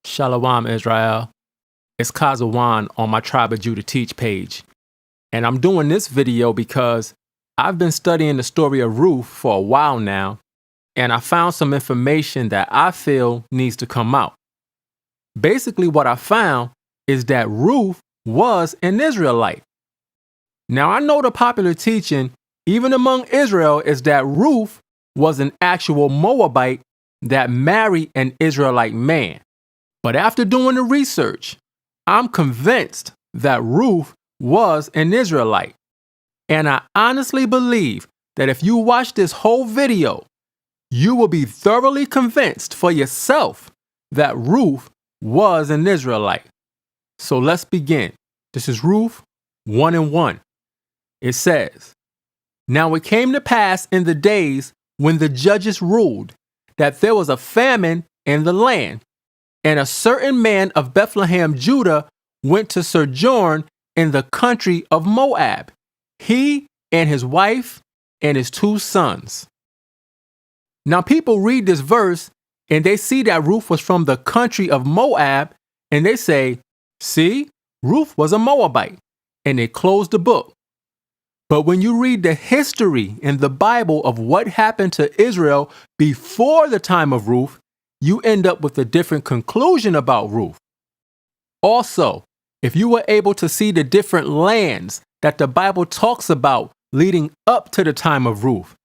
Shalom, Israel. It's Kazawan on my Tribe of Judah Teach page. And I'm doing this video because I've been studying the story of Ruth for a while now, and I found some information that I feel needs to come out. Basically, what I found is that Ruth was an Israelite. Now, I know the popular teaching, even among Israel, is that Ruth was an actual Moabite that married an Israelite man. But after doing the research, I'm convinced that Ruth was an Israelite. And I honestly believe that if you watch this whole video, you will be thoroughly convinced for yourself that Ruth was an Israelite. So let's begin. This is Ruth 1:1. It says, "Now it came to pass in the days when the judges ruled that there was a famine in the land, and a certain man of Bethlehem, Judah, went to sojourn in the country of Moab, he and his wife and his 2 sons." Now people read this verse and they see that Ruth was from the country of Moab, and they say, see, Ruth was a Moabite, and they close the book. But when you read the history in the Bible of what happened to Israel before the time of Ruth, you end up with a different conclusion about Ruth. Also, if you were able to see the different lands that the Bible talks about leading up to the time of Ruth,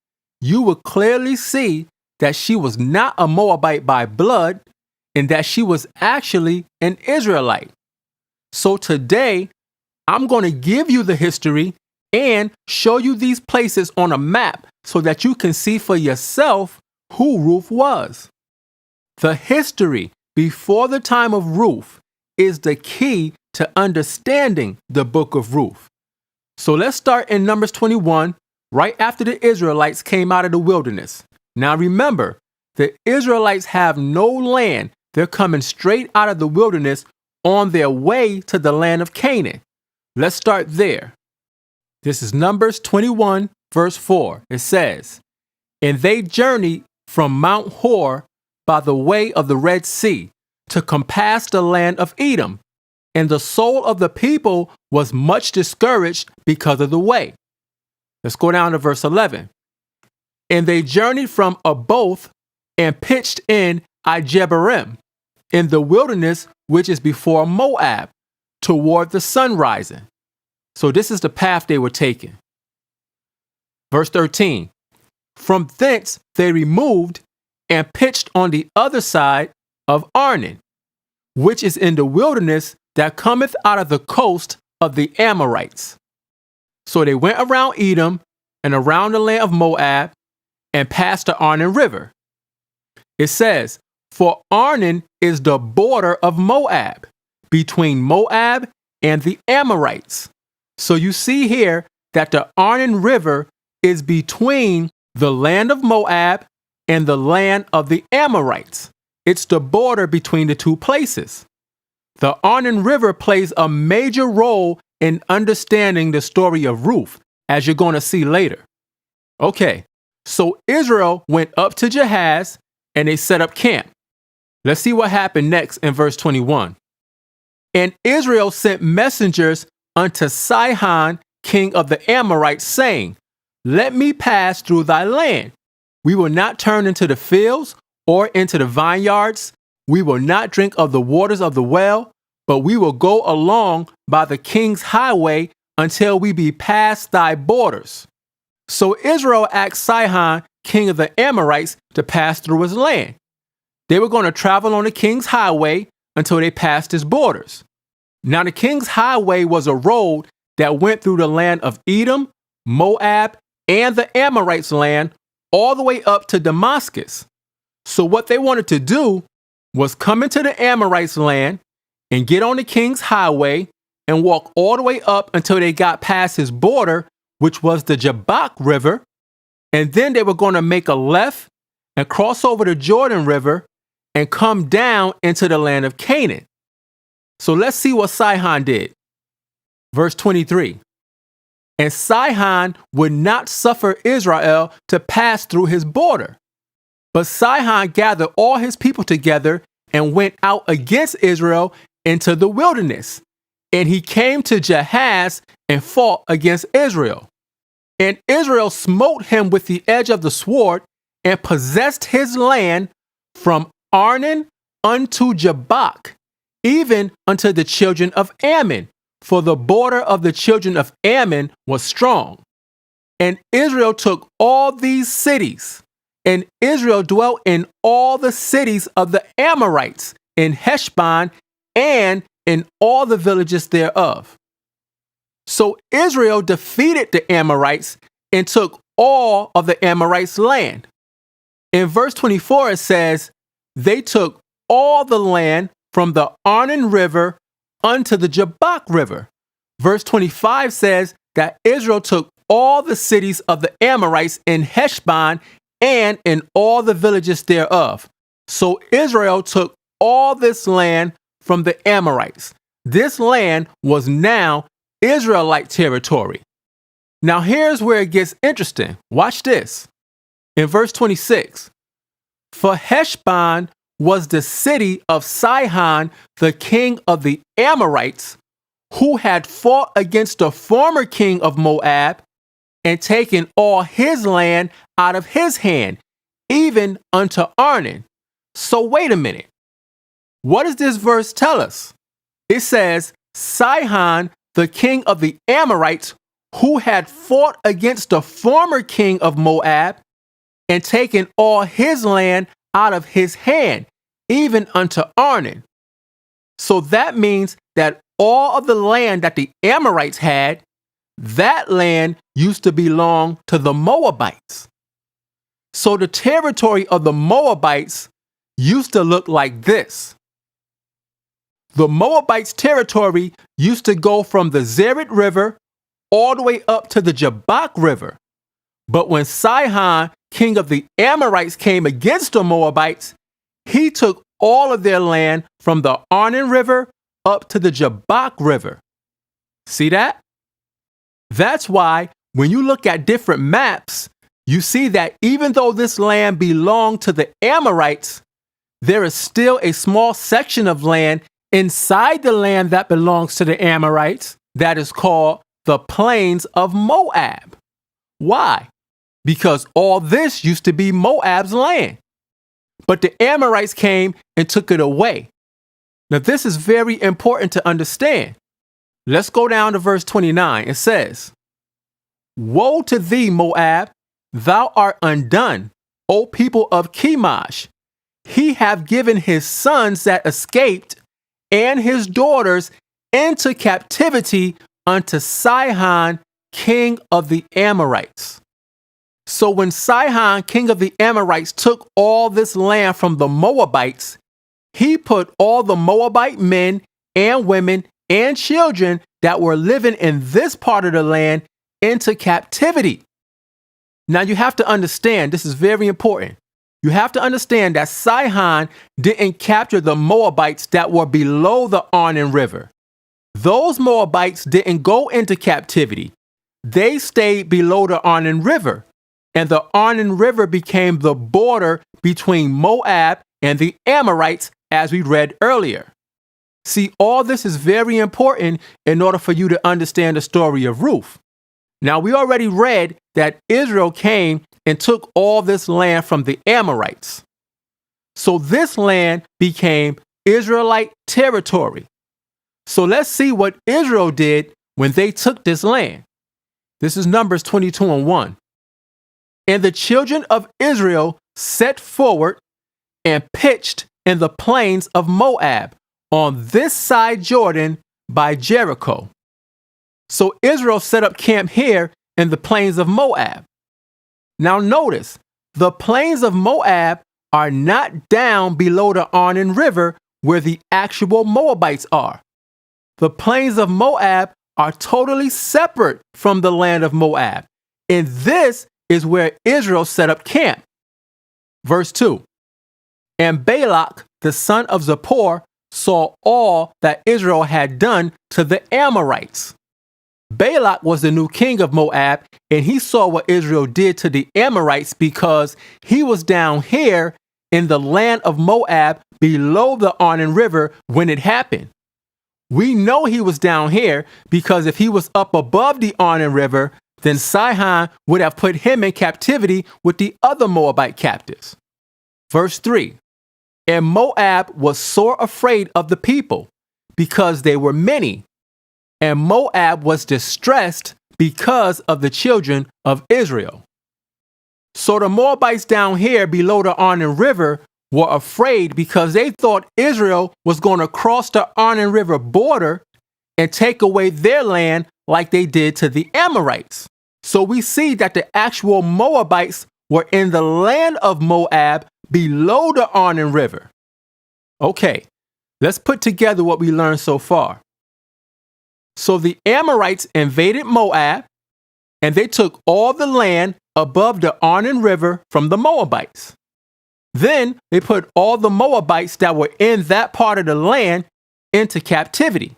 you would clearly see that she was not a Moabite by blood and that she was actually an Israelite. So today, I'm going to give you the history and show you these places on a map so that you can see for yourself who Ruth was. The history before the time of Ruth is the key to understanding the book of Ruth. So let's start in Numbers 21, right after the Israelites came out of the wilderness. Now remember, the Israelites have no land. They're coming straight out of the wilderness on their way to the land of Canaan. Let's start there. This is Numbers 21, verse 4. It says, "And they journeyed from Mount Hor by the way of the Red Sea to compass the land of Edom, and the soul of the people was much discouraged because of the way." Let's go down to verse 11. "And they journeyed from Oboth and pitched in Ijebarim, in the wilderness which is before Moab, toward the sun rising." So this is the path they were taking. Verse 13. "From thence they removed and pitched on the other side of Arnon, which is in the wilderness that cometh out of the coast of the Amorites." So they went around Edom and around the land of Moab and passed the Arnon River. It says, "For Arnon is the border of Moab, between Moab and the Amorites." So you see here that the Arnon River is between the land of Moab and the land of the Amorites. It's the border between the two places. The Arnon River plays a major role in understanding the story of Ruth, as you're going to see later. Okay, so Israel went up to Jahaz and they set up camp. Let's see what happened next in verse 21. "And Israel sent messengers unto Sihon, king of the Amorites, saying, Let me pass through thy land. We will not turn into the fields or into the vineyards. We will not drink of the waters of the well, but we will go along by the king's highway until we be past thy borders." So Israel asked Sihon, king of the Amorites, to pass through his land. They were going to travel on the king's highway until they passed his borders. Now the king's highway was a road that went through the land of Edom, Moab, and the Amorites' land all the way up to Damascus. So what they wanted to do was come into the Amorites' land and get on the king's highway and walk all the way up until they got past his border, which was the Jabbok River. And then they were going to make a left and cross over the Jordan River and come down into the land of Canaan. So let's see what Sihon did. Verse 23. "And Sihon would not suffer Israel to pass through his border. But Sihon gathered all his people together and went out against Israel into the wilderness. And he came to Jahaz and fought against Israel. And Israel smote him with the edge of the sword and possessed his land from Arnon unto Jabbok, even unto the children of Ammon, for the border of the children of Ammon was strong. And Israel took all these cities, and Israel dwelt in all the cities of the Amorites, in Heshbon, and in all the villages thereof. So Israel defeated the Amorites and took all of the Amorites' land. In verse 24 it says, they took all the land from the Arnon River unto the Jabbok River. Verse 25 says that Israel took all the cities of the Amorites in Heshbon and in all the villages thereof. So Israel took all this land from the Amorites. This land was now Israelite territory. Now here's where it gets interesting. Watch this. In verse 26, for Heshbon was the city of Sihon, the king of the Amorites, who had fought against the former king of Moab and taken all his land out of his hand, even unto Arnon. So wait a minute. What does this verse tell us? It says, Sihon, the king of the Amorites, who had fought against the former king of Moab and taken all his land out of his hand, even unto Arnon. So that means that all of the land that the Amorites had, that land used to belong to the Moabites. So the territory of the Moabites used to look like this. The Moabites' territory used to go from the Zered River all the way up to the Jabbok River. But when Sihon, king of the Amorites, came against the Moabites, he took all of their land from the Arnon River up to the Jabbok River. See that? That's why when you look at different maps, you see that even though this land belonged to the Amorites, there is still a small section of land inside the land that belongs to the Amorites that is called the plains of Moab. Why? Because all this used to be Moab's land. But the Amorites came and took it away. Now this is very important to understand. Let's go down to verse 29. It says, woe to thee, Moab! Thou art undone, O people of Chemosh. He hath given his sons that escaped and his daughters into captivity unto Sihon, king of the Amorites. So when Sihon, king of the Amorites, took all this land from the Moabites, he put all the Moabite men and women and children that were living in this part of the land into captivity. Now you have to understand, this is very important. You have to understand that Sihon didn't capture the Moabites that were below the Arnon River. Those Moabites didn't go into captivity. They stayed below the Arnon River. And the Arnon River became the border between Moab and the Amorites, as we read earlier. See, all this is very important in order for you to understand the story of Ruth. Now, we already read that Israel came and took all this land from the Amorites. So this land became Israelite territory. So let's see what Israel did when they took this land. This is Numbers 22:1. And the children of Israel set forward and pitched in the plains of Moab on this side Jordan by Jericho. So Israel set up camp here in the plains of Moab. Now notice, the plains of Moab are not down below the Arnon River where the actual Moabites are. The plains of Moab are totally separate from the land of Moab. And this is where Israel set up camp. Verse 2. And Balak, the son of Zippor, saw all that Israel had done to the Amorites. Balak was the new king of Moab, and he saw what Israel did to the Amorites because he was down here in the land of Moab below the Arnon River when it happened. We know he was down here because if he was up above the Arnon River, then Sihon would have put him in captivity with the other Moabite captives. Verse 3, and Moab was sore afraid of the people because they were many, and Moab was distressed because of the children of Israel. So the Moabites down here below the Arnon River were afraid because they thought Israel was going to cross the Arnon River border and take away their land like they did to the Amorites. So we see that the actual Moabites were in the land of Moab below the Arnon River. Okay, let's put together what we learned so far. So the Amorites invaded Moab, and they took all the land above the Arnon River from the Moabites. Then they put all the Moabites that were in that part of the land into captivity.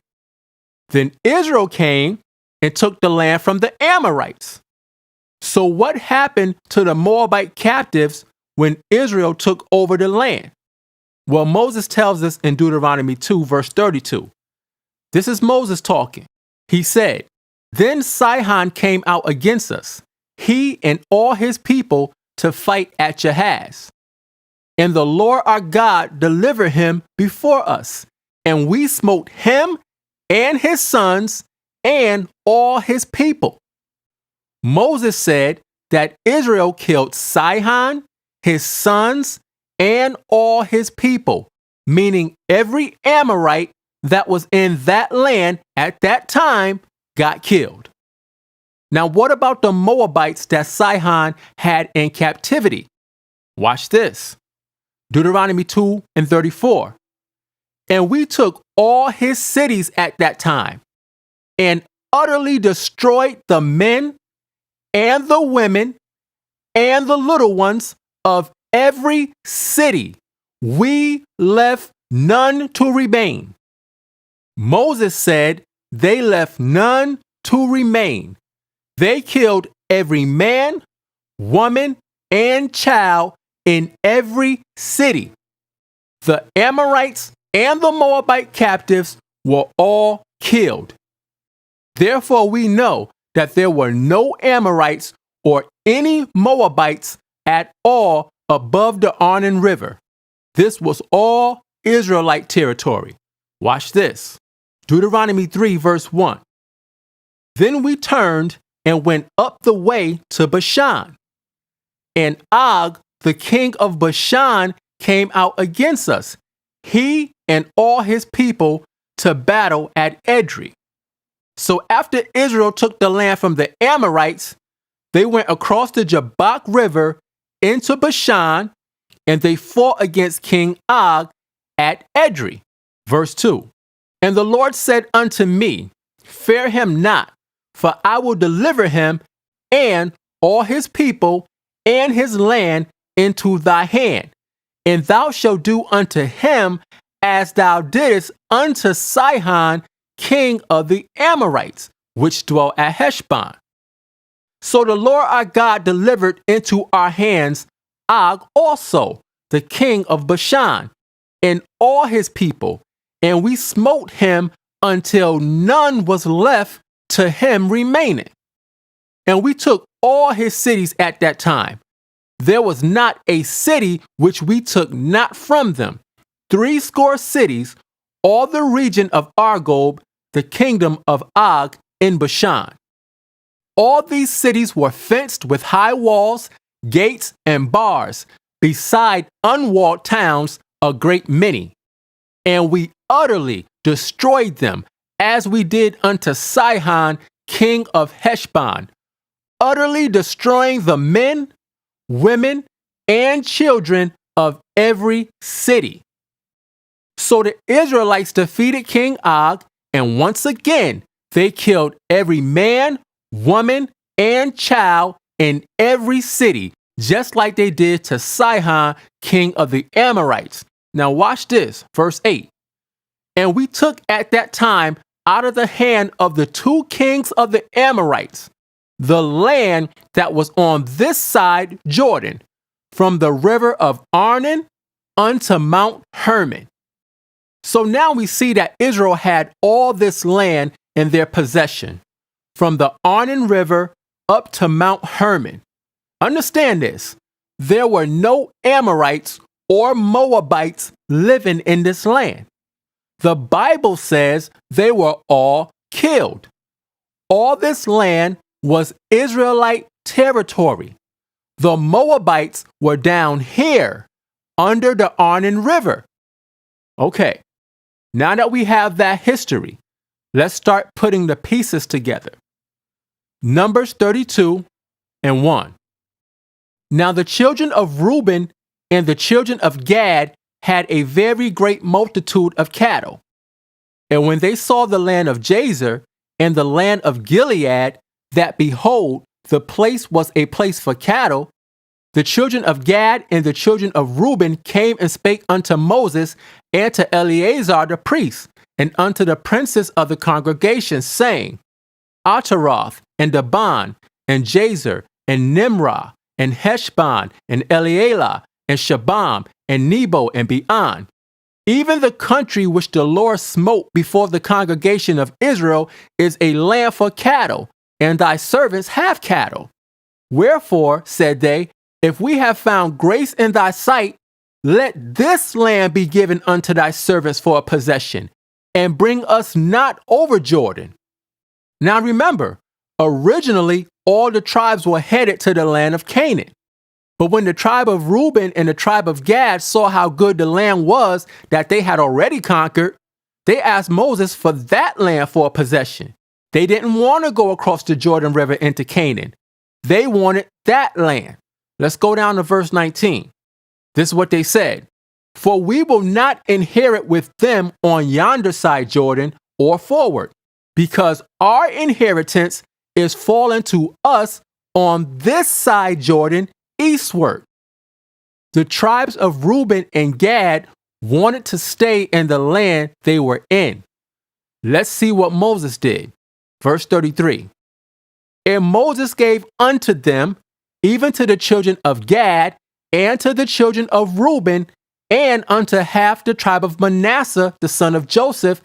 Then Israel came and took the land from the Amorites. So what happened to the Moabite captives when Israel took over the land? Well, Moses tells us in Deuteronomy 2, verse 32. This is Moses talking. He said, then Sihon came out against us, he and all his people, to fight at Jahaz. And the Lord our God delivered him before us, and we smote him and his sons and all his people. Moses said that Israel killed Sihon, his sons, and all his people, meaning every Amorite that was in that land at that time got killed. Now, what about the Moabites that Sihon had in captivity? Watch this. Deuteronomy 2 and 34. And we took all his cities at that time and utterly destroyed the men and the women and the little ones of every city. We left none to remain. Moses said they left none to remain. They killed every man, woman, and child in every city. The Amorites and the Moabite captives were all killed. Therefore, we know that there were no Amorites or any Moabites at all above the Arnon River. This was all Israelite territory. Watch this. Deuteronomy 3, verse 1. Then we turned and went up the way to Bashan. And Og, the king of Bashan, came out against us, he and all his people, to battle at Edrei. So after Israel took the land from the Amorites, they went across the Jabbok River into Bashan, and they fought against King Og at Edrei. Verse 2. And the Lord said unto me, fear him not, for I will deliver him and all his people and his land into thy hand, and thou shalt do unto him as thou didst unto Sihon, king of the Amorites, which dwelt at Heshbon. So the Lord our God delivered into our hands Og also, the king of Bashan, and all his people, and we smote him until none was left to him remaining. And we took all his cities at that time. There was not a city which we took not from them. 80 cities, all the region of Argob, the kingdom of Og in Bashan. All these cities were fenced with high walls, gates, and bars, beside unwalled towns a great many. And we utterly destroyed them, as we did unto Sihon, king of Heshbon, utterly destroying the men, women, and children of every city. So the Israelites defeated King Og, and once again they killed every man, woman, and child in every city, just like they did to Sihon, king of the Amorites. Now watch this, verse 8. And we took at that time out of the hand of the 2 kings of the Amorites the land that was on this side Jordan, from the river of Arnon unto Mount Hermon. So now we see that Israel had all this land in their possession, from the Arnon River up to Mount Hermon. Understand this, there were no Amorites or Moabites living in this land. The Bible says they were all killed. All this land was Israelite territory. The Moabites were down here under the Arnon River. Okay, now that we have that history, let's start putting the pieces together. Numbers 32:1. Now the children of Reuben and the children of Gad had a very great multitude of cattle. And when they saw the land of Jazer and the land of Gilead, that behold, the place was a place for cattle, the children of Gad and the children of Reuben came and spake unto Moses and to Eleazar the priest, and unto the princes of the congregation, saying, Ataroth and Daban and Jazer and Nimrah and Heshbon and Elealah and Shabam and Nebo and Beon, even the country which the Lord smote before the congregation of Israel is a land for cattle, and thy servants have cattle. Wherefore, said they, if we have found grace in thy sight, let this land be given unto thy servants for a possession, and bring us not over Jordan. Now remember, originally all the tribes were headed to the land of Canaan. But when the tribe of Reuben and the tribe of Gad saw how good the land was that they had already conquered, they asked Moses for that land for a possession. They didn't want to go across the Jordan River into Canaan. They wanted that land. Let's go down to verse 19. This is what they said. For we will not inherit with them on yonder side Jordan or forward, because our inheritance is fallen to us on this side Jordan eastward. The tribes of Reuben and Gad wanted to stay in the land they were in. Let's see what Moses did. Verse 33. And Moses gave unto them, even to the children of Gad, and to the children of Reuben, and unto half the tribe of Manasseh, the son of Joseph,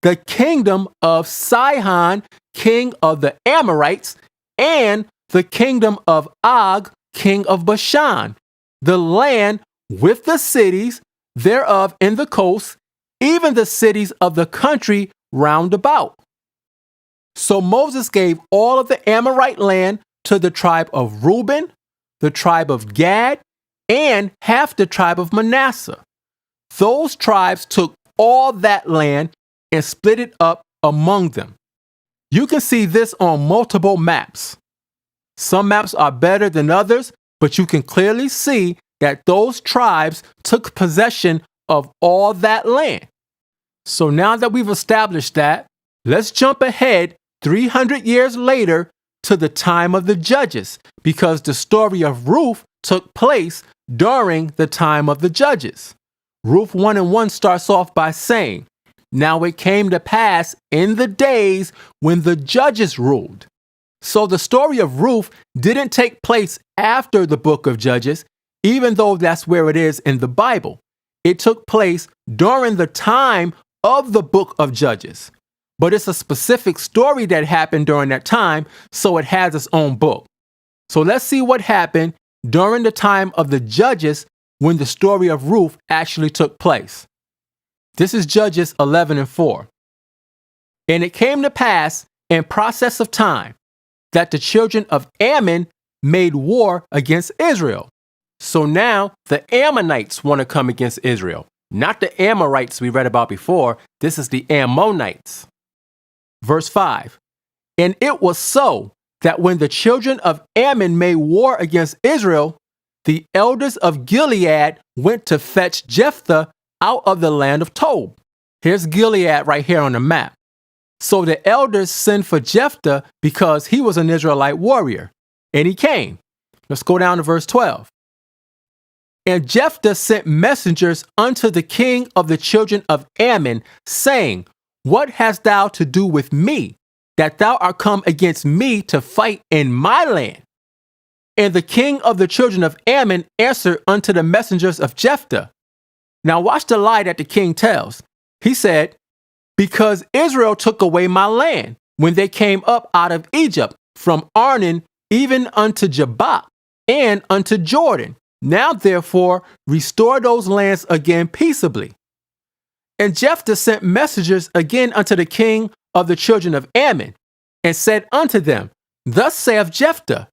the kingdom of Sihon, king of the Amorites, and the kingdom of Og, king of Bashan, the land with the cities thereof in the coast, even the cities of the country round about. So Moses gave all of the Amorite land to the tribe of Reuben, the tribe of Gad, and half the tribe of Manasseh. Those tribes took all that land and split it up among them. You can see this on multiple maps. Some maps are better than others, but you can clearly see that those tribes took possession of all that land. So now that we've established that, let's jump ahead 300 years later to the time of the judges, because the story of Ruth took place during the time of the judges. Ruth 1:1 starts off by saying, Now it came to pass in the days when the judges ruled. So the story of Ruth didn't take place after the book of Judges, even though that's where it is in the Bible. It took place during the time of the book of Judges. But it's a specific story that happened during that time, so it has its own book. So let's see what happened during the time of the Judges when the story of Ruth actually took place. This is Judges 11:4. And it came to pass in process of time that the children of Ammon made war against Israel. So now the Ammonites want to come against Israel. Not the Amorites we read about before. This is the Ammonites. Verse 5. And it was so that when the children of Ammon made war against Israel, the elders of Gilead went to fetch Jephthah out of the land of Tob. Here's Gilead right here on the map. So the elders sent for Jephthah because he was an Israelite warrior, and he came. Let's go down to verse 12. And Jephthah sent messengers unto the king of the children of Ammon, saying, What hast thou to do with me, that thou art come against me to fight in my land? And the king of the children of Ammon answered unto the messengers of Jephthah, Now watch the lie that the king tells. He said, because Israel took away my land when they came up out of Egypt from Arnon even unto Jabbok and unto Jordan. Now therefore restore those lands again peaceably. And Jephthah sent messengers again unto the king of the children of Ammon, and said unto them, Thus saith Jephthah,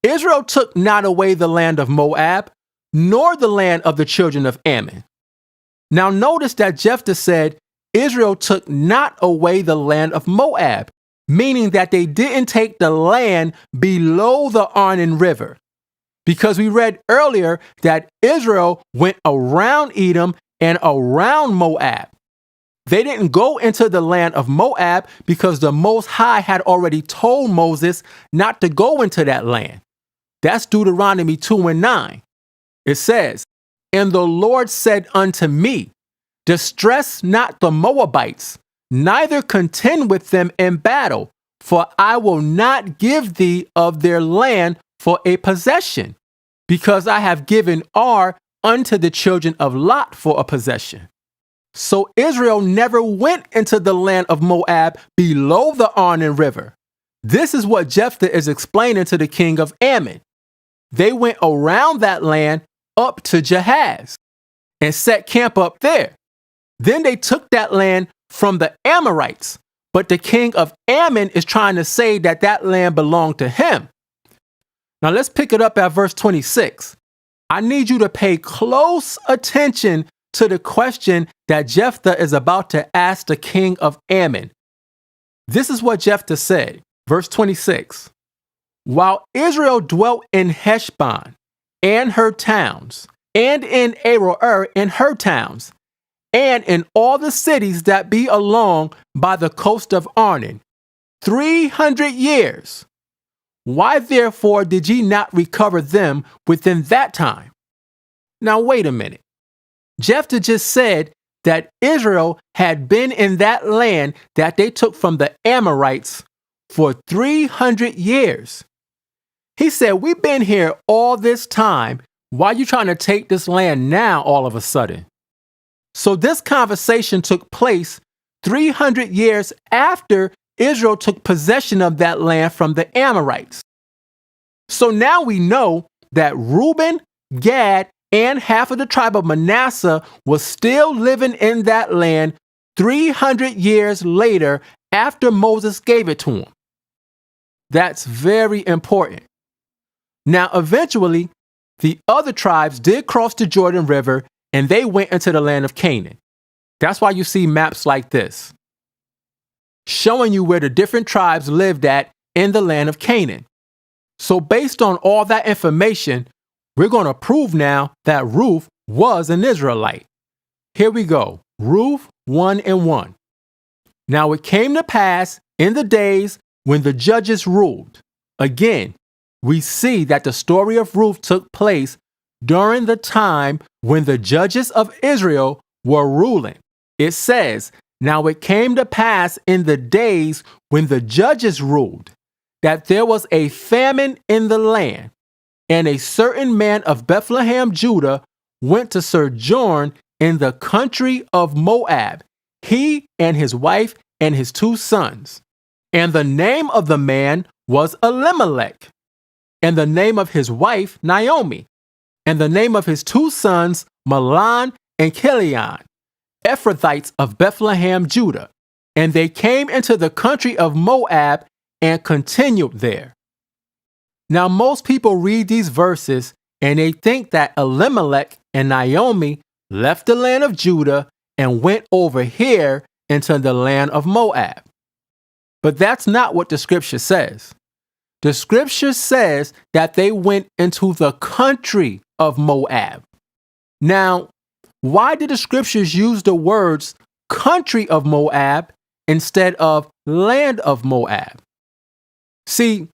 Israel took not away the land of Moab, nor the land of the children of Ammon. Now notice that Jephthah said, Israel took not away the land of Moab, meaning that they didn't take the land below the Arnon River. Because we read earlier that Israel went around Edom and around Moab. They didn't go into the land of Moab because the Most High had already told Moses not to go into that land. That's Deuteronomy 2:9. It says, And the Lord said unto me, Distress not the Moabites, neither contend with them in battle, for I will not give thee of their land for a possession, because I have given Ar unto the children of Lot for a possession. So Israel never went into the land of Moab below the Arnon River. This is what Jephthah is explaining to the king of Ammon. They went around that land up to Jahaz and set camp up there. Then they took that land from the Amorites, but the king of Ammon is trying to say that that land belonged to him. Now let's pick it up at verse 26. I need you to pay close attention to the question that Jephthah is about to ask the king of Ammon. This is what Jephthah said, verse 26. While Israel dwelt in Heshbon and her towns, and in Aroer and her towns, and in all the cities that be along by the coast of Arnon, 300 years. Why therefore did ye not recover them within that time? Now wait a minute. Jephthah just said that Israel had been in that land that they took from the Amorites for 300 years. He said, we've been here all this time. Why are you trying to take this land now all of a sudden? So this conversation took place 300 years after Israel took possession of that land from the Amorites. So now we know that Reuben, Gad, and half of the tribe of Manasseh was still living in that land 300 years later after Moses gave it to them. That's very important. Now, eventually, the other tribes did cross the Jordan River and they went into the land of Canaan. That's why you see maps like this, showing you where the different tribes lived at in the land of Canaan. So based on all that information, we're going to prove now that Ruth was an Israelite. Here we go. Ruth 1:1. Now it came to pass in the days when the judges ruled. Again, we see that the story of Ruth took place during the time when the judges of Israel were ruling. It says, Now it came to pass in the days when the judges ruled, that there was a famine in the land. And a certain man of Bethlehem, Judah, went to sojourn in the country of Moab, he and his wife and his 2 sons. And the name of the man was Elimelech, and the name of his wife Naomi, and the name of his 2 sons Mahlon and Chilion, Ephrathites of Bethlehem, Judah. And they came into the country of Moab and continued there. Now, most people read these verses and they think that Elimelech and Naomi left the land of Judah and went over here into the land of Moab. But that's not what the scripture says. The scripture says that they went into the country of Moab. Now, why did the scriptures use the words country of Moab instead of land of Moab? See,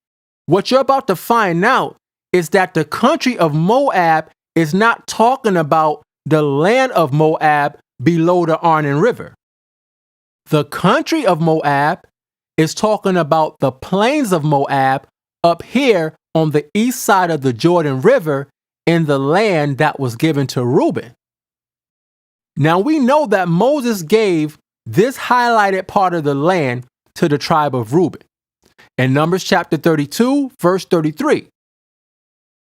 what you're about to find out is that the country of Moab is not talking about the land of Moab below the Arnon River. The country of Moab is talking about the plains of Moab up here on the east side of the Jordan River in the land that was given to Reuben. Now we know that Moses gave this highlighted part of the land to the tribe of Reuben in Numbers chapter 32, verse 33.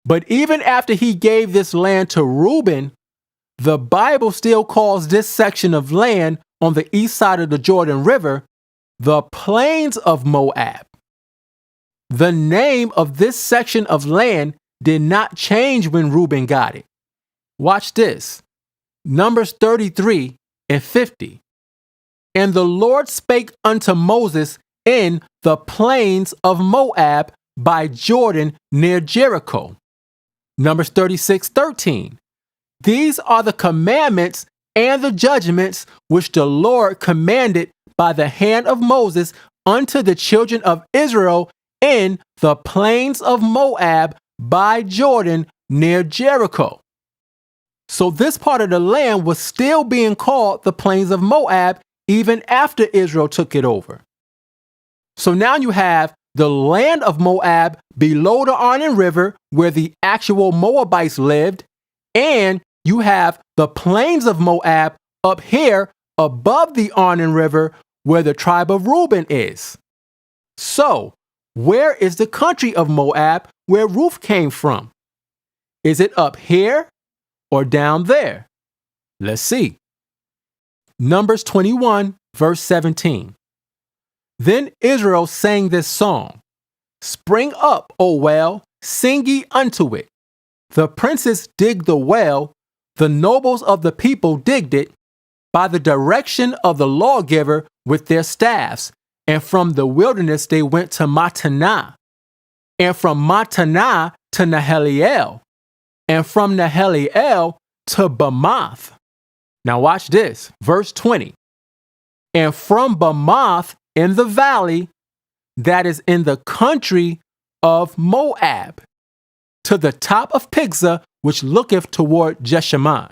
But even after he gave this land to Reuben, the Bible still calls this section of land on the east side of the Jordan River the plains of Moab. The name of this section of land did not change when Reuben got it. Watch this. Numbers 33 and 50. And the Lord spake unto Moses in the plains of Moab by Jordan near Jericho. Numbers 36:13. These are the commandments and the judgments which the Lord commanded by the hand of Moses unto the children of Israel in the plains of Moab by Jordan near Jericho. So this part of the land was still being called the plains of Moab even after Israel took it over. So now you have the land of Moab below the Arnon River where the actual Moabites lived, and you have the plains of Moab up here above the Arnon River where the tribe of Reuben is. So, where is the country of Moab where Ruth came from? Is it up here or down there? Let's see. Numbers 21, verse 17. Then Israel sang this song. Spring up, O well, sing ye unto it. The princes digged the well, the nobles of the people digged it, by the direction of the lawgiver with their staffs, and from the wilderness they went to Mattanah, and from Mattanah to Nahaliel, and from Nahaliel to Bamoth. Now watch this, verse 20. And from Bamoth in the valley, that is in the country of Moab, to the top of Pisgah, which looketh toward Jeshimon.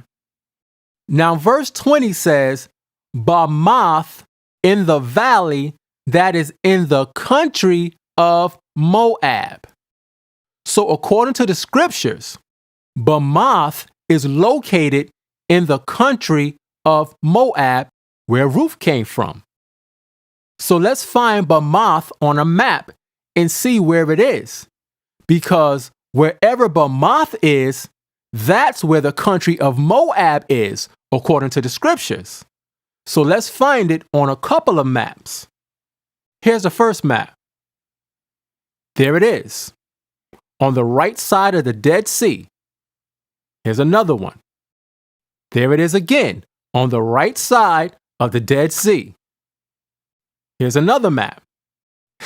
Now verse 20 says, Bamoth in the valley, that is in the country of Moab. So according to the scriptures, Bamoth is located in the country of Moab, where Ruth came from. So let's find Bamoth on a map and see where it is. Because wherever Bamoth is, that's where the country of Moab is, according to the scriptures. So let's find it on a couple of maps. Here's the first map. There it is, on the right side of the Dead Sea. Here's another one. There it is again, on the right side of the Dead Sea. Here's another map.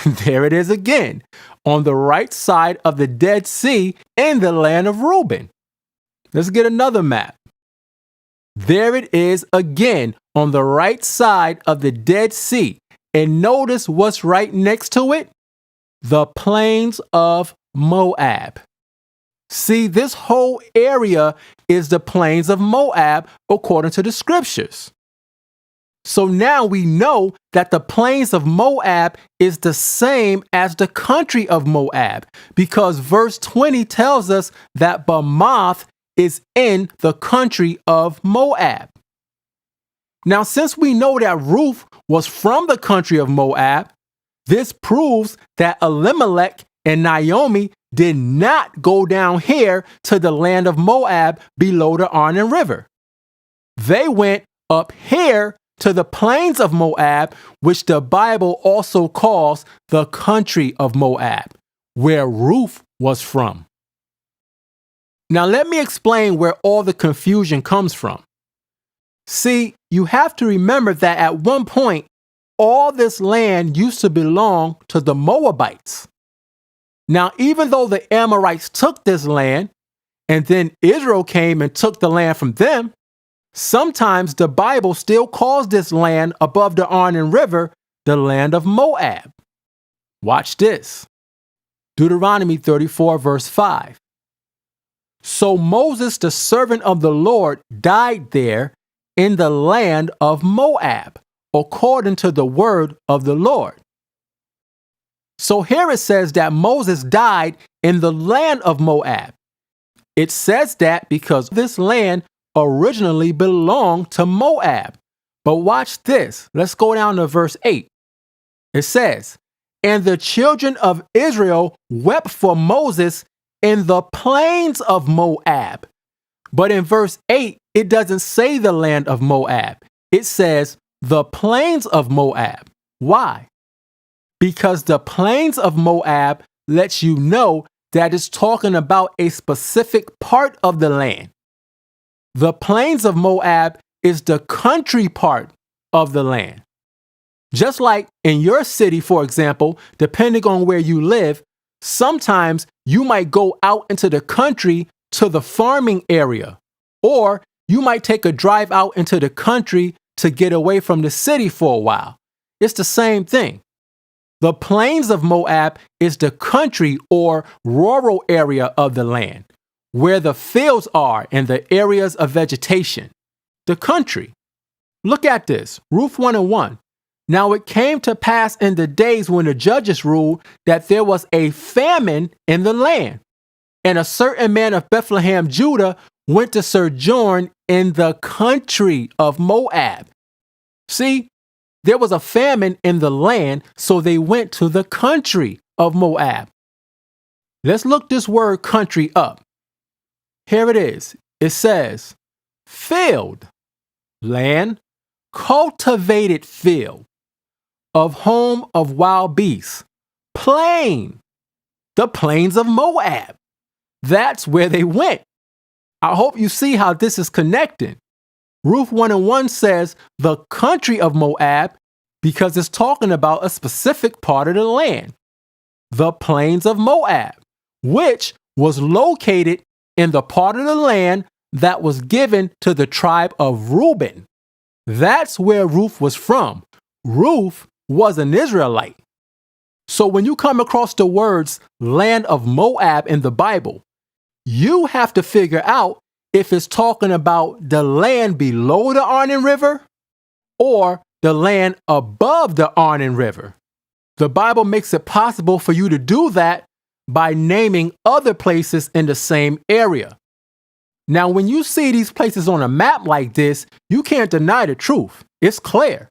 There it is again, on the right side of the Dead Sea in the land of Reuben. Let's get another map. There it is again, on the right side of the Dead Sea. And notice what's right next to it? The plains of Moab. See, this whole area is the plains of Moab according to the scriptures. So now we know that the plains of Moab is the same as the country of Moab, because verse 20 tells us that Bamoth is in the country of Moab. Now, since we know that Ruth was from the country of Moab, this proves that Elimelech and Naomi did not go down here to the land of Moab below the Arnon River. They went up here to the plains of Moab, which the Bible also calls the country of Moab, where Ruth was from. Now let me explain where all the confusion comes from. See, you have to remember that at one point, all this land used to belong to the Moabites. Now, even though the Amorites took this land, and then Israel came and took the land from them, sometimes the Bible still calls this land above the Arnon River the land of Moab. Watch this. Deuteronomy 34, verse 5. So Moses, the servant of the Lord, died there in the land of Moab, according to the word of the Lord. So here it says that Moses died in the land of Moab. It says that because this land originally belonged to Moab. But watch this. Let's go down to verse 8. It says, "And the children of Israel wept for Moses in the plains of Moab." But in verse 8, it doesn't say the land of Moab. It says the plains of Moab. Why? Because the plains of Moab lets you know that it's talking about a specific part of the land. The plains of Moab is the country part of the land. Just like in your city, for example, depending on where you live, sometimes you might go out into the country to the farming area, or you might take a drive out into the country to get away from the city for a while. It's the same thing. The plains of Moab is the country or rural area of the land, where the fields are and the areas of vegetation. The country. Look at this, Ruth 1:1. "Now it came to pass in the days when the judges ruled that there was a famine in the land. And a certain man of Bethlehem, Judah, went to sojourn in the country of Moab." See, there was a famine in the land, so they went to the country of Moab. Let's look this word country up. Here it is. It says, field, land, cultivated field, of home of wild beasts, plain, the plains of Moab. That's where they went. I hope you see how this is connecting. Ruth 1:1 says the country of Moab because it's talking about a specific part of the land, the plains of Moab, which was located in the part of the land that was given to the tribe of Reuben. That's where Ruth was from. Ruth was an Israelite. So when you come across the words land of Moab in the Bible, you have to figure out if it's talking about the land below the Arnon River or the land above the Arnon River. The Bible makes it possible for you to do that by naming other places in the same area. Now, when you see these places on a map like this, you can't deny the truth. It's clear.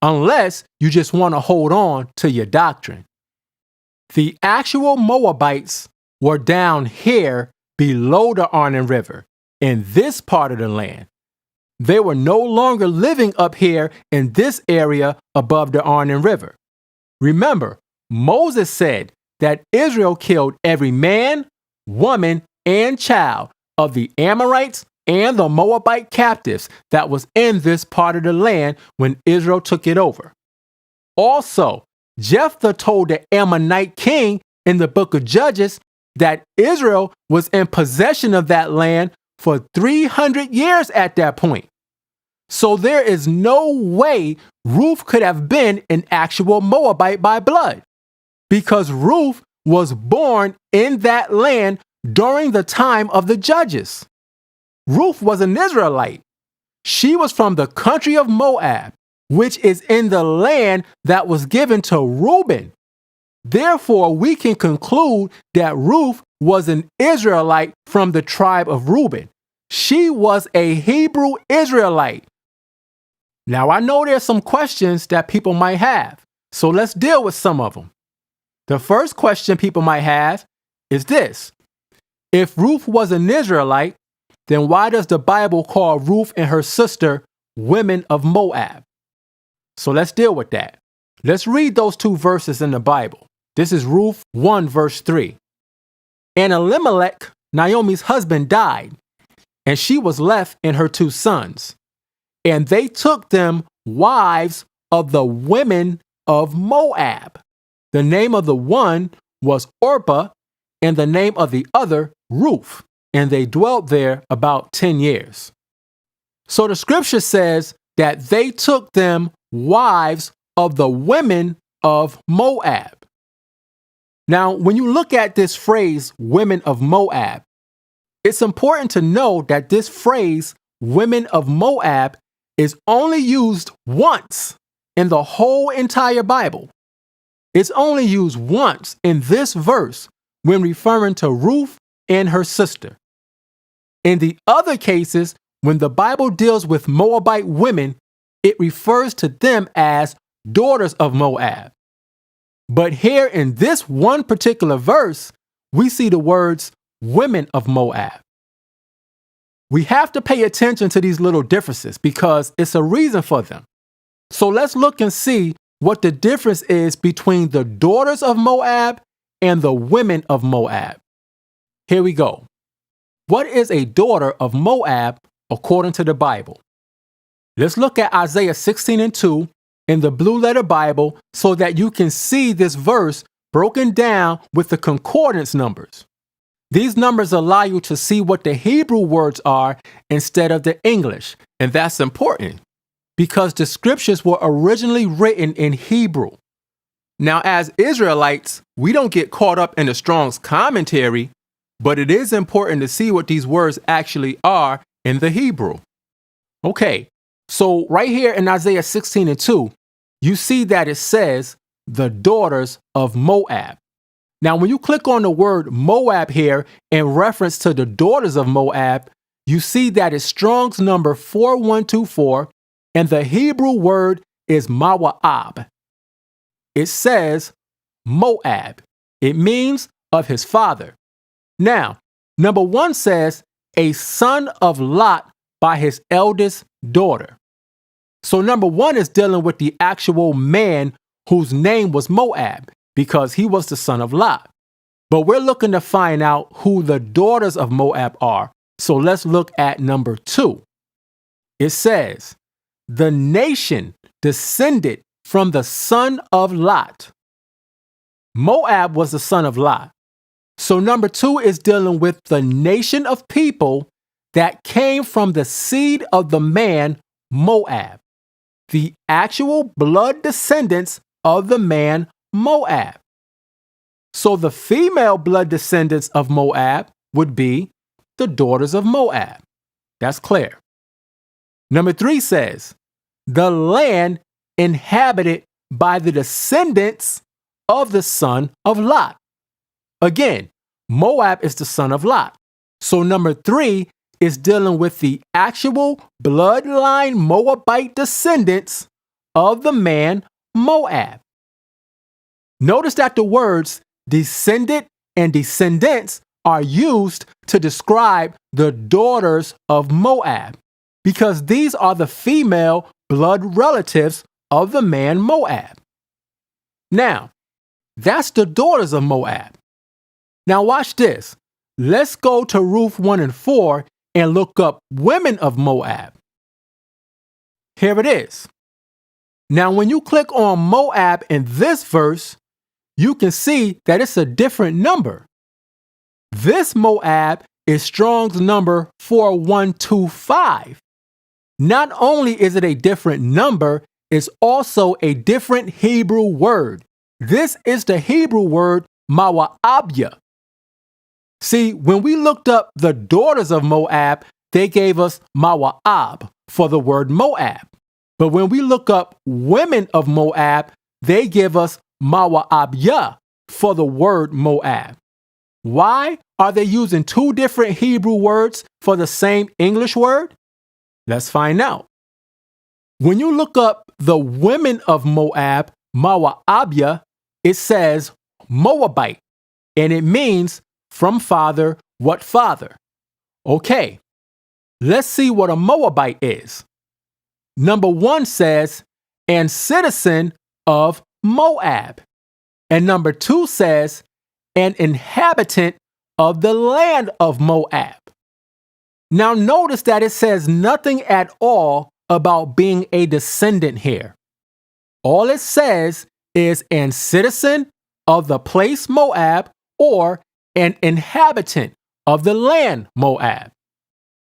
Unless you just want to hold on to your doctrine. The actual Moabites were down here below the Arnon River in this part of the land. They were no longer living up here in this area above the Arnon River. Remember, Moses said that Israel killed every man, woman, and child of the Amorites and the Moabite captives that was in this part of the land when Israel took it over. Also, Jephthah told the Ammonite king in the book of Judges that Israel was in possession of that land for 300 years at that point. So there is no way Ruth could have been an actual Moabite by blood, because Ruth was born in that land during the time of the Judges. Ruth was an Israelite. She was from the country of Moab, which is in the land that was given to Reuben. Therefore, we can conclude that Ruth was an Israelite from the tribe of Reuben. She was a Hebrew Israelite. Now, I know there's some questions that people might have, so let's deal with some of them. The first question people might have is this: if Ruth was an Israelite, then why does the Bible call Ruth and her sister women of Moab? So let's deal with that. Let's read those two verses in the Bible. This is Ruth 1 verse 3. "And Elimelech, Naomi's husband, died, and she was left and her 2 sons. And they took them wives of the women of Moab. The name of the one was Orpah, and the name of the other Ruth. And they dwelt there about 10 years. So the scripture says that they took them wives of the women of Moab. Now, when you look at this phrase, women of Moab, it's important to know that this phrase, women of Moab, is only used once in the whole entire Bible. It's only used once in this verse when referring to Ruth and her sister. In the other cases, when the Bible deals with Moabite women, it refers to them as daughters of Moab. But here in this one particular verse, we see the words women of Moab. We have to pay attention to these little differences because it's a reason for them. So let's look and see what the difference is between the daughters of Moab and the women of Moab. Here we go. What is a daughter of Moab according to the Bible? Let's look at Isaiah 16:2 in the Blue Letter Bible so that you can see this verse broken down with the concordance numbers. These numbers allow you to see what the Hebrew words are instead of the English, and that's important because the scriptures were originally written in Hebrew. Now, as Israelites, we don't get caught up in the Strong's commentary, but it is important to see what these words actually are in the Hebrew. Okay, so right here in Isaiah 16:2, you see that it says, the daughters of Moab. Now, when you click on the word Moab here in reference to the daughters of Moab, you see that it's Strong's number 4124, and the Hebrew word is Moab. It says Moab. It means of his father. Now, number 1 says a son of Lot by his eldest daughter. So number 1 is dealing with the actual man whose name was Moab, because he was the son of Lot. But we're looking to find out who the daughters of Moab are. So let's look at number 2. It says, the nation descended from the son of Lot. Moab was the son of Lot. So number 2 is dealing with the nation of people that came from the seed of the man Moab, the actual blood descendants of the man Moab. So the female blood descendants of Moab would be the daughters of Moab. That's clear. Number 3 says, the land inhabited by the descendants of the son of Lot. Again, Moab is the son of Lot. So number 3 is dealing with the actual bloodline Moabite descendants of the man Moab. Notice that the words descendant and descendants are used to describe the daughters of Moab because these are the female blood relatives of the man Moab. Now, that's the daughters of Moab. Now watch this. Let's go to Ruth 1:4 and look up women of Moab. Here it is. Now when you click on Moab in this verse, you can see that it's a different number. This Moab is Strong's number 4125. Not only is it a different number, it's also a different Hebrew word. This is the Hebrew word Moabya. See, when we looked up the daughters of Moab, they gave us Moab for the word Moab. But when we look up women of Moab, they give us Moabya for the word Moab. Why are they using 2 different Hebrew words for the same English word? Let's find out. When you look up the women of Moab, Moabya, it says Moabite, and it means from father, what father? Okay, let's see what a Moabite is. Number 1 says, and citizen of Moab. And number 2 says, an inhabitant of the land of Moab. Now notice that it says nothing at all about being a descendant here. All it says is an citizen of the place Moab or an inhabitant of the land Moab.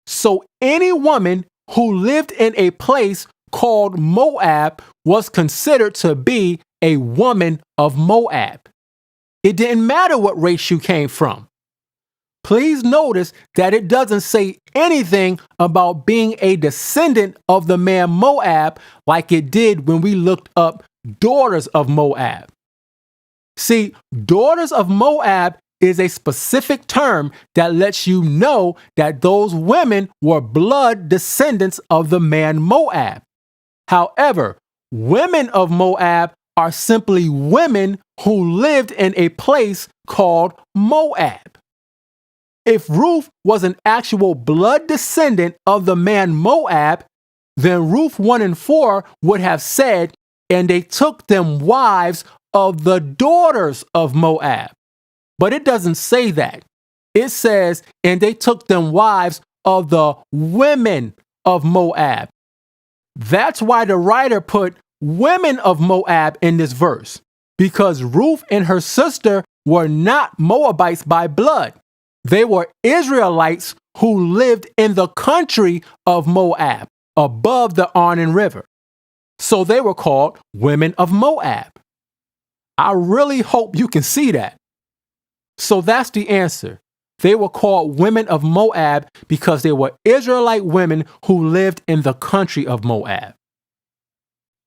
So any woman who lived in a place called Moab was considered to be a woman of Moab. It didn't matter what race you came from. Please notice that it doesn't say anything about being a descendant of the man Moab like it did when we looked up daughters of Moab. See, daughters of Moab is a specific term that lets you know that those women were blood descendants of the man Moab. However, women of Moab are simply women who lived in a place called Moab. If Ruth was an actual blood descendant of the man Moab, then Ruth 1 and 4 would have said, and they took them wives of the daughters of Moab. But it doesn't say that. It says, and they took them wives of the women of Moab. That's why the writer put women of Moab in this verse, because Ruth and her sister were not Moabites by blood. They were Israelites who lived in the country of Moab, above the Arnon River. So they were called women of Moab. I really hope you can see that. So that's the answer. They were called women of Moab because they were Israelite women who lived in the country of Moab.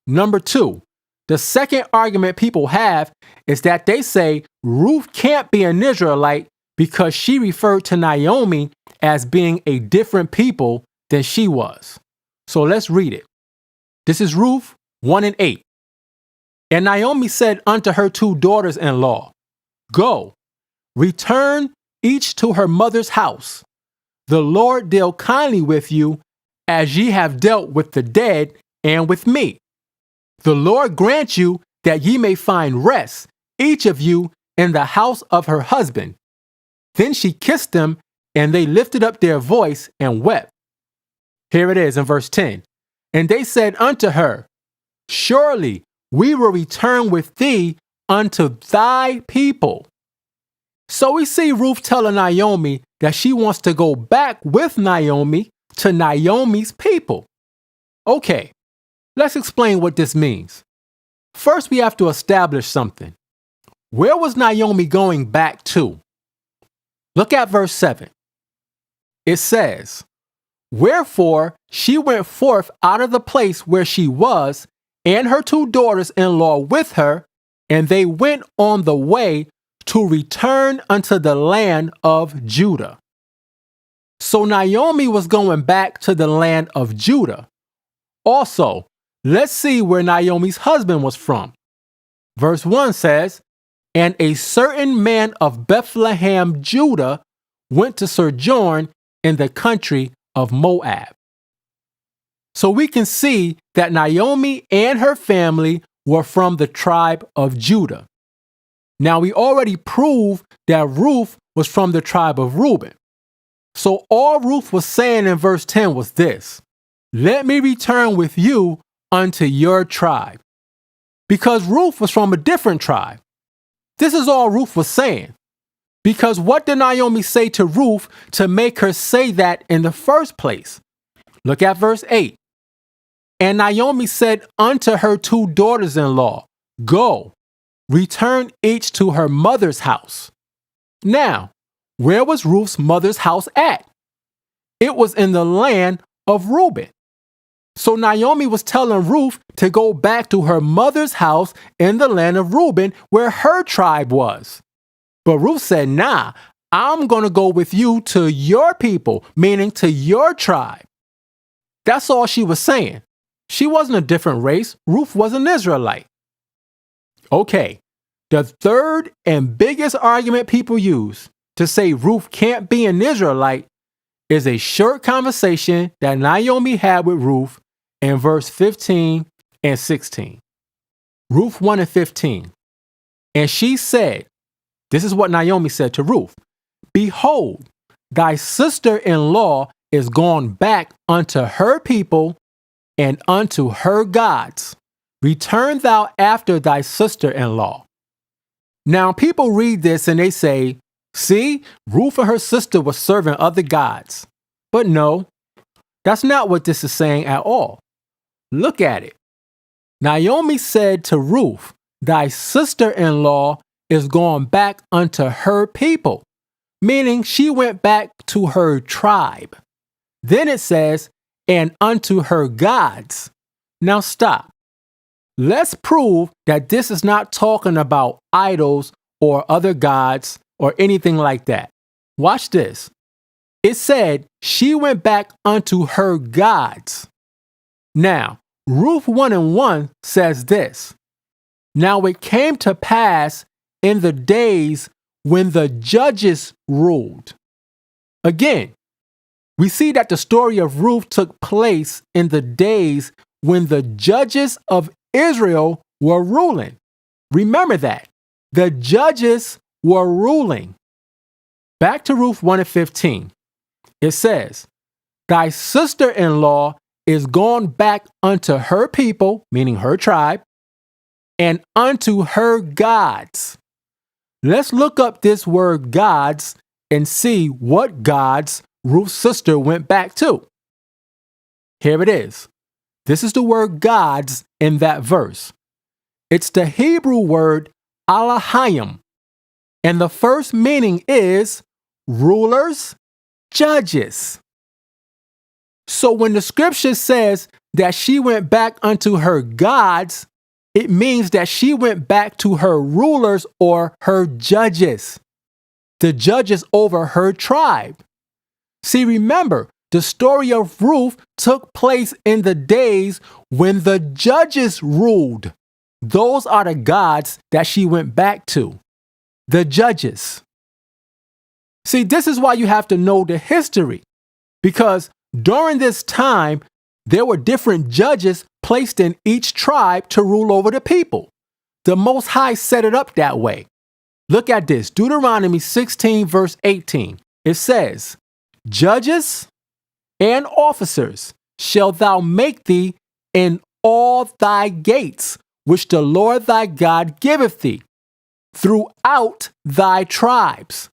Number 2, the second argument people have is that they say Ruth can't be an Israelite because she referred to Naomi as being a different people than she was. So let's read it. This is Ruth 1 and 8. And Naomi said unto her 2 daughters-in-law, Go, return each to her mother's house. The Lord deal kindly with you, as ye have dealt with the dead and with me. The Lord grant you that ye may find rest, each of you, in the house of her husband. Then she kissed them, and they lifted up their voice and wept. Here it is in verse 10. And they said unto her, Surely we will return with thee unto thy people. So we see Ruth telling Naomi that she wants to go back with Naomi to Naomi's people. Okay, let's explain what this means. First, we have to establish something. Where was Naomi going back to? Look at verse 7. It says, Wherefore she went forth out of the place where she was, and her 2 daughters-in-law with her, and they went on the way to return unto the land of Judah. So Naomi was going back to the land of Judah. Also, let's see where Naomi's husband was from. Verse 1 says, And a certain man of Bethlehem, Judah, went to sojourn in the country of Moab. So we can see that Naomi and her family were from the tribe of Judah. Now, we already proved that Ruth was from the tribe of Reuben. So all Ruth was saying in verse 10 was this: Let me return with you unto your tribe. Because Ruth was from a different tribe. This is all Ruth was saying. Because what did Naomi say to Ruth to make her say that in the first place? Look at verse 8. And Naomi said unto her 2 daughters-in-law, Go, return each to her mother's house. Now, where was Ruth's mother's house at? It was in the land of Reuben. So Naomi was telling Ruth to go back to her mother's house in the land of Reuben, where her tribe was. But Ruth said, Nah, I'm going to go with you to your people, meaning to your tribe. That's all she was saying. She wasn't a different race. Ruth was an Israelite. Okay, the third and biggest argument people use to say Ruth can't be an Israelite is a short conversation that Naomi had with Ruth in verse 15 and 16. Ruth 1 and 15. And she said, this is what Naomi said to Ruth, Behold, thy sister-in-law is gone back unto her people and unto her gods. Return thou after thy sister-in-law. Now people read this and they say, see, Ruth and her sister were serving other gods. But no, that's not what this is saying at all. Look at it. Naomi said to Ruth, thy sister-in-law is gone back unto her people, meaning she went back to her tribe. Then it says, and unto her gods. Now stop. Let's prove that this is not talking about idols or other gods or anything like that. Watch this. It said, she went back unto her gods. Now, Ruth 1:1 says this. Now it came to pass in the days when the judges ruled. Again, we see that the story of Ruth took place in the days when the judges of Israel were ruling. Remember that. The judges were ruling. Back to Ruth 1:15. It says, thy sister-in-law is gone back unto her people, meaning her tribe, and unto her gods. Let's look up this word gods and see what gods Ruth's sister went back to. Here it is. This is the word gods in that verse. It's the Hebrew word Elohim, and the first meaning is rulers, judges. So when the scripture says that she went back unto her gods, it means that she went back to her rulers or her judges, the judges over her tribe. See, remember, the story of Ruth took place in the days when the judges ruled. Those are the gods that she went back to, the judges. See, this is why you have to know the history, because during this time, there were different judges placed in each tribe to rule over the people. The Most High set it up that way. Look at this, Deuteronomy 16, verse 18. It says, judges and officers shalt thou make thee in all thy gates, which the Lord thy God giveth thee, throughout thy tribes,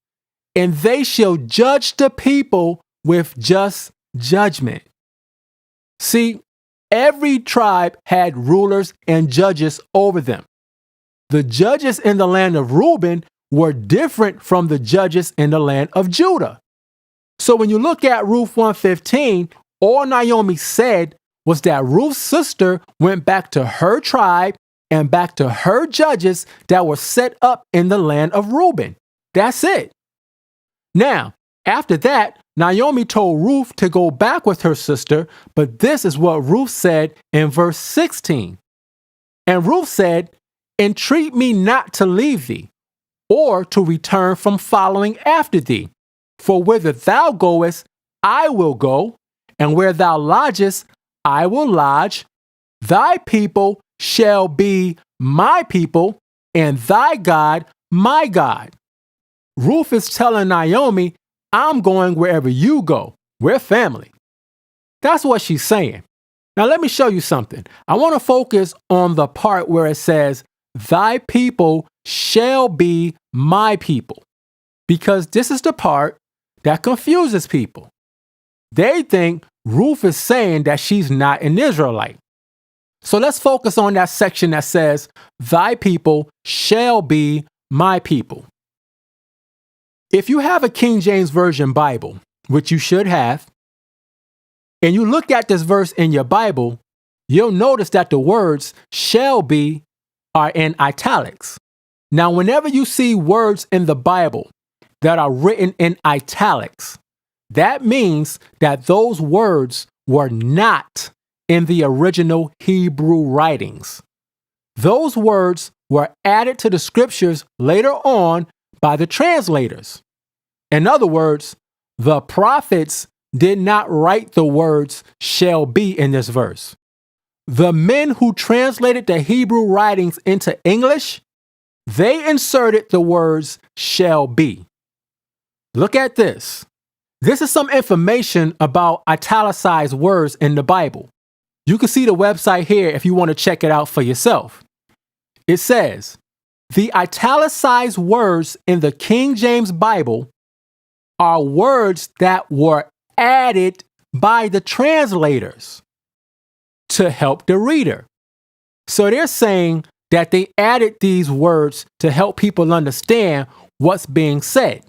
and they shall judge the people with just judgment. See, every tribe had rulers and judges over them. The judges in the land of Reuben were different from the judges in the land of Judah. So when you look at Ruth 1:15, all Naomi said was that Ruth's sister went back to her tribe and back to her judges that were set up in the land of Reuben. That's it. Now, after that, Naomi told Ruth to go back with her sister, but this is what Ruth said in verse 16. And Ruth said, entreat me not to leave thee, or to return from following after thee. For whither thou goest, I will go, and where thou lodgest, I will lodge. Thy people shall be my people, and thy God my God. Ruth is telling Naomi, I'm going wherever you go. We're family. That's what she's saying. Now let me show you something. I want to focus on the part where it says, thy people shall be my people, because this is the part that confuses people. They think Ruth is saying that she's not an Israelite. So let's focus on that section that says, thy people shall be my people. If you have a King James Version Bible, which you should have, and you look at this verse in your Bible, you'll notice that the words shall be are in italics. Now, whenever you see words in the Bible that are written in italics, that means that those words were not in the original Hebrew writings. Those words were added to the scriptures later on by the translators. In other words, the prophets did not write the words shall be in this verse. The men who translated the Hebrew writings into English, they inserted the words shall be. Look at this. This is some information about italicized words in the Bible. You can see the website here if you want to check it out for yourself. It says, the italicized words in the King James Bible are words that were added by the translators to help the reader. So they're saying that they added these words to help people understand what's being said.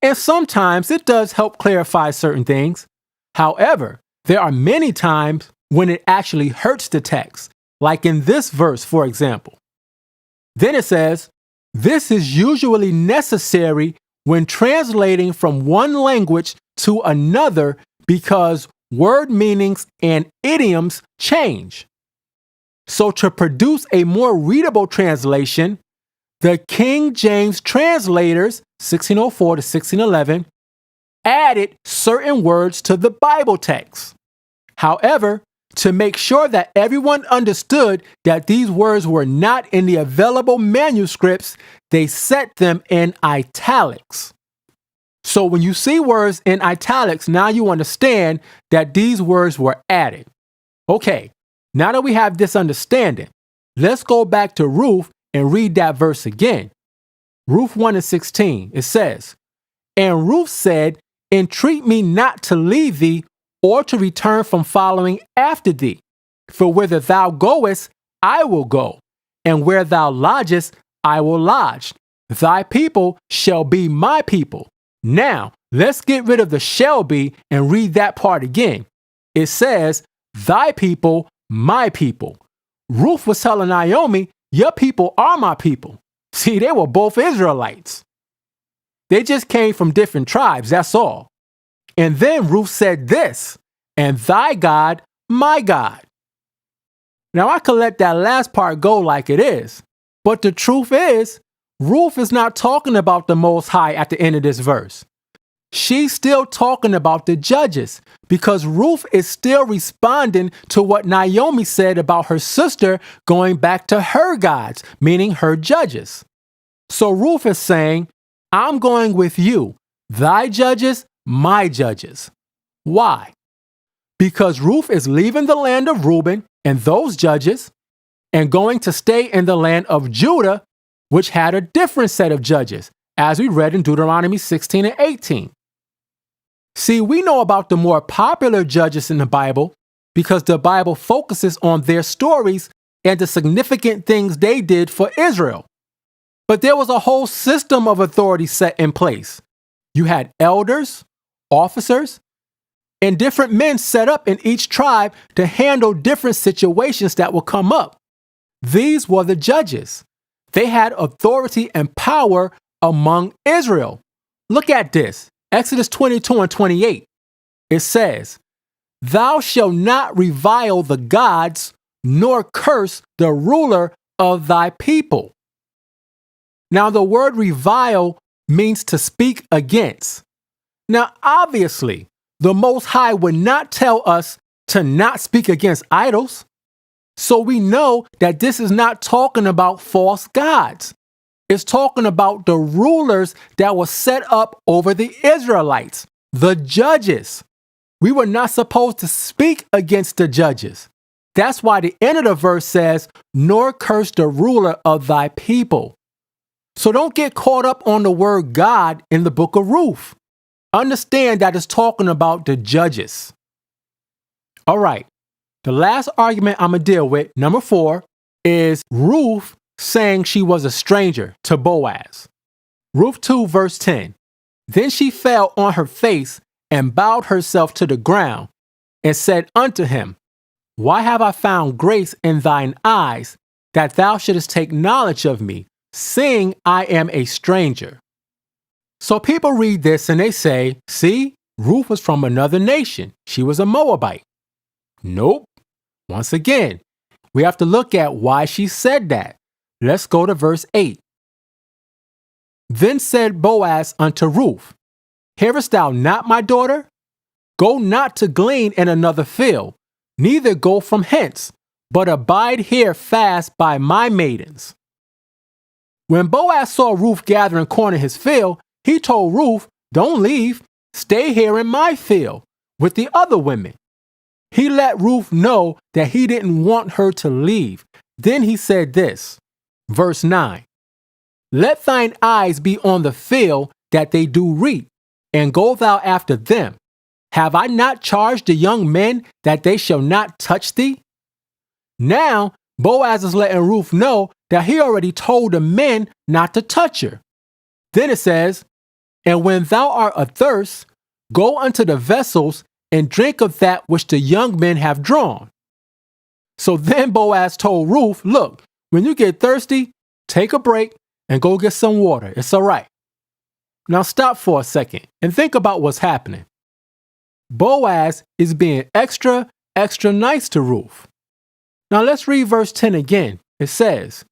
And sometimes it does help clarify certain things. However, there are many times when it actually hurts the text, like in this verse, for example. Then it says, This is usually necessary when translating from one language to another because word meanings and idioms change. So to produce a more readable translation, the King James translators, 1604 to 1611, added certain words to the Bible text. However, to make sure that everyone understood that these words were not in the available manuscripts, they set them in italics. So when you see words in italics, now you understand that these words were added. Okay, now that we have this understanding, let's go back to Ruth and read that verse again. Ruth 1:16, it says, "And Ruth said, Entreat me not to leave thee or to return from following after thee. For whither thou goest, I will go, and where thou lodgest, I will lodge. Thy people shall be my people." Now, let's get rid of the shall be and read that part again. It says, thy people, my people. Ruth was telling Naomi, your people are my people. See, they were both Israelites. They just came from different tribes, that's all. And then Ruth said this, and thy God, my God. Now I could let that last part go like it is, but the truth is, Ruth is not talking about the Most High at the end of this verse. She's still talking about the judges because Ruth is still responding to what Naomi said about her sister going back to her gods, meaning her judges. So Ruth is saying, I'm going with you, thy judges, my judges. Why? Because Ruth is leaving the land of Reuben and those judges and going to stay in the land of Judah, which had a different set of judges, as we read in Deuteronomy 16 and 18. See, we know about the more popular judges in the Bible because the Bible focuses on their stories and the significant things they did for Israel. But there was a whole system of authority set in place. You had elders, officers, and different men set up in each tribe to handle different situations that will come up. These were the judges. They had authority and power among Israel. Look at this. Exodus 22 and 28. It says, Thou shalt not revile the gods, nor curse the ruler of thy people. Now, the word revile means to speak against. Now, obviously, the Most High would not tell us to not speak against idols. So we know that this is not talking about false gods. It's talking about the rulers that were set up over the Israelites, the judges. We were not supposed to speak against the judges. That's why the end of the verse says, nor curse the ruler of thy people. So don't get caught up on the word God in the book of Ruth. Understand that it's talking about the judges. All right. The last argument I'm going to deal with, number 4, is Ruth saying she was a stranger to Boaz. Ruth 2 verse 10. Then she fell on her face and bowed herself to the ground and said unto him, Why have I found grace in thine eyes, that thou shouldest take knowledge of me, seeing I am a stranger? So people read this and they say, see, Ruth was from another nation. She was a Moabite. Nope. Once again, we have to look at why she said that. Let's go to verse 8. Then said Boaz unto Ruth, Hearest thou not, my daughter? Go not to glean in another field, neither go from hence, but abide here fast by my maidens. When Boaz saw Ruth gathering corn in his field, he told Ruth, Don't leave, stay here in my field with the other women. He let Ruth know that he didn't want her to leave. Then he said this, verse 9, Let thine eyes be on the field that they do reap, and go thou after them. Have I not charged the young men that they shall not touch thee? Now, Boaz is letting Ruth know that he already told the men not to touch her. Then it says, And when thou art athirst, go unto the vessels and drink of that which the young men have drawn. So then Boaz told Ruth, Look, when you get thirsty, take a break and go get some water. It's all right. Now stop for a second and think about what's happening. Boaz is being extra nice to Ruth. Now let's read verse 10 again. It says,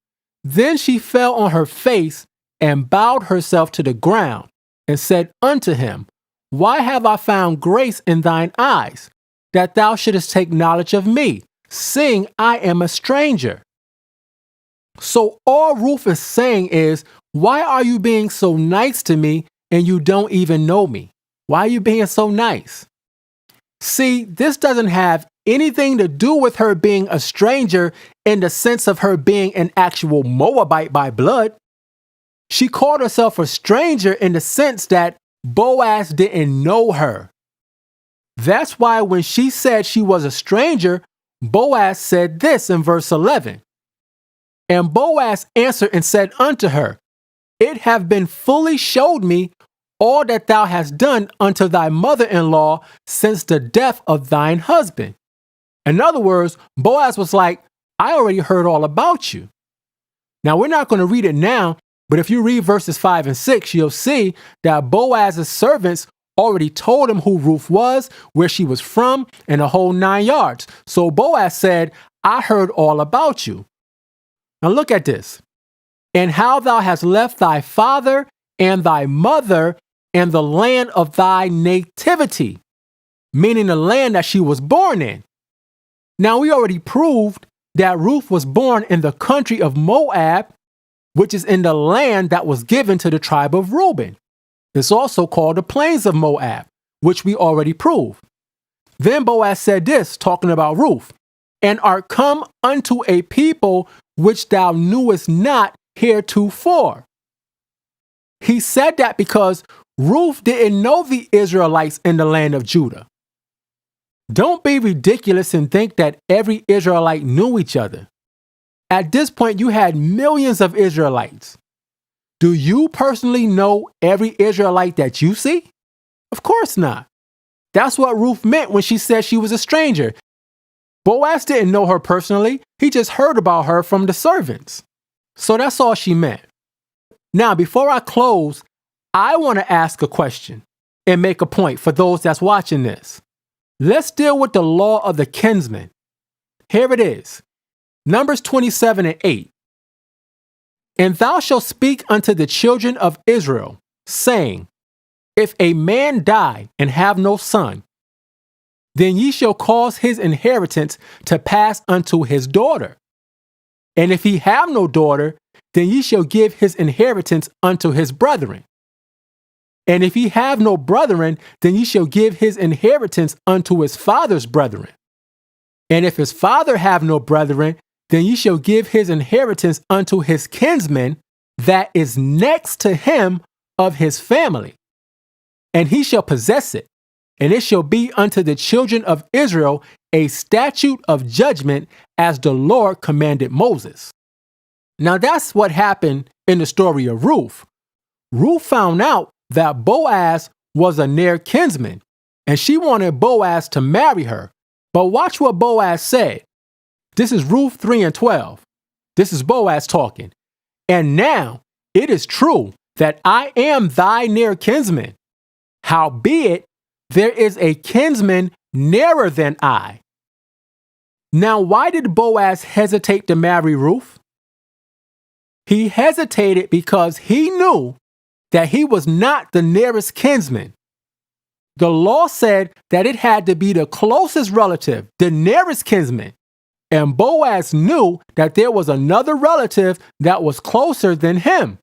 "Then she fell on her face and bowed herself to the ground and said unto him, Why have I found grace in thine eyes, that thou shouldest take knowledge of me, seeing I am a stranger?" So all Ruth is saying is, why are you being so nice to me and you don't even know me? Why are you being so nice? See, this doesn't have anything to do with her being a stranger in the sense of her being an actual Moabite by blood. She called herself a stranger in the sense that Boaz didn't know her. That's why when she said she was a stranger, Boaz said this in verse 11. "And Boaz answered and said unto her, It have been fully showed me all that thou hast done unto thy mother-in-law since the death of thine husband." In other words, Boaz was like, I already heard all about you. Now, we're not going to read it now, but if you read verses 5 and 6, you'll see that Boaz's servants already told him who Ruth was, where she was from, and the whole 9 yards. So Boaz said, I heard all about you. Now look at this. "And how thou hast left thy father and thy mother and the land of thy nativity," meaning the land that she was born in. Now we already proved that Ruth was born in the country of Moab, which is in the land that was given to the tribe of Reuben. It's also called the plains of Moab, which we already proved. Then Boaz said this, talking about Ruth, "And art come unto a people which thou knewest not heretofore." He said that because Ruth didn't know the Israelites in the land of Judah. Don't be ridiculous and think that every Israelite knew each other. At this point, you had millions of Israelites. Do you personally know every Israelite that you see? Of course not. That's what Ruth meant when she said she was a stranger. Boaz didn't know her personally. He just heard about her from the servants. So that's all she meant. Now, before I close, I want to ask a question and make a point for those that's watching this. Let's deal with the law of the kinsman. Here it is. Numbers 27 and 8. "And thou shalt speak unto the children of Israel, saying, If a man die and have no son, then ye shall cause his inheritance to pass unto his daughter. And if he have no daughter, then ye shall give his inheritance unto his brethren. And if he have no brethren, then ye shall give his inheritance unto his father's brethren. And if his father have no brethren, then ye shall give his inheritance unto his kinsman that is next to him of his family. And he shall possess it, and it shall be unto the children of Israel a statute of judgment, as the Lord commanded Moses." Now that's what happened in the story of Ruth. Ruth found out that Boaz was a near kinsman, and she wanted Boaz to marry her. But watch what Boaz said. This is Ruth 3 and 12. This is Boaz talking. "And now it is true that I am thy near kinsman. Howbeit, there is a kinsman nearer than I." Now, why did Boaz hesitate to marry Ruth? He hesitated because he knew that he was not the nearest kinsman. The law said that it had to be the closest relative, the nearest kinsman. And Boaz knew that there was another relative that was closer than him.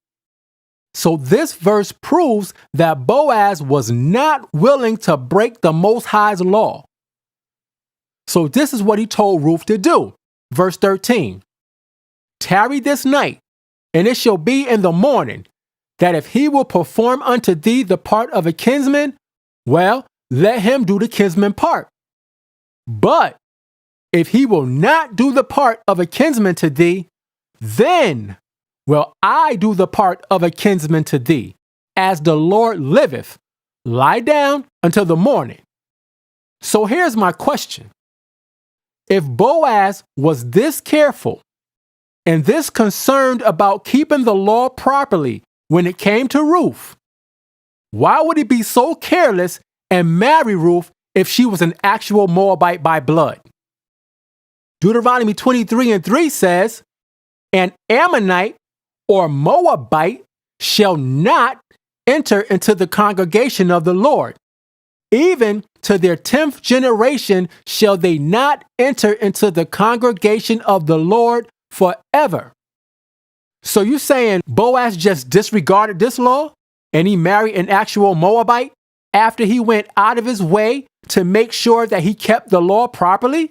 So this verse proves that Boaz was not willing to break the Most High's law. So this is what he told Ruth to do. Verse 13. "Tarry this night, and it shall be in the morning, that if he will perform unto thee the part of a kinsman, well, let him do the kinsman part. But if he will not do the part of a kinsman to thee, then will I do the part of a kinsman to thee. As the Lord liveth, lie down until the morning." So here's my question. If Boaz was this careful, and this concerned about keeping the law properly when it came to Ruth. Why would he be so careless and marry Ruth if she was an actual Moabite by blood? Deuteronomy 23:3 says, "An Ammonite or Moabite shall not enter into the congregation of the Lord. Even to their 10th generation shall they not enter into the congregation of the Lord forever." So you saying Boaz just disregarded this law and he married an actual Moabite after he went out of his way to make sure that he kept the law properly?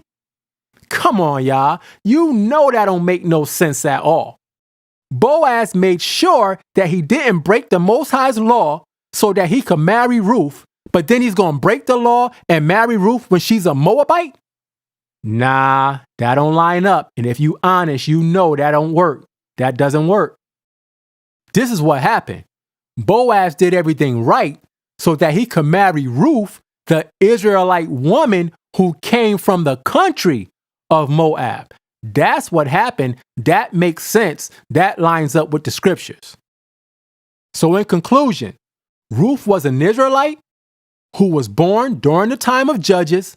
Come on, y'all. You know that don't make no sense at all. Boaz made sure that he didn't break the Most High's law so that he could marry Ruth, but then he's going to break the law and marry Ruth when she's a Moabite? Nah, that don't line up. And if you honest, you know that don't work. That doesn't work. This is what happened. Boaz did everything right so that he could marry Ruth, the Israelite woman who came from the country of Moab. That's what happened. That makes sense. That lines up with the scriptures. So in conclusion, Ruth was an Israelite who was born during the time of Judges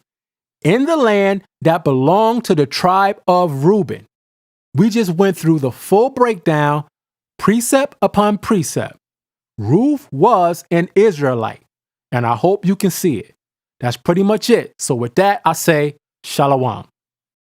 in the land that belonged to the tribe of Reuben. We just went through the full breakdown, precept upon precept. Ruth was an Israelite, and I hope you can see it. That's pretty much it. So with that, I say, Shalom.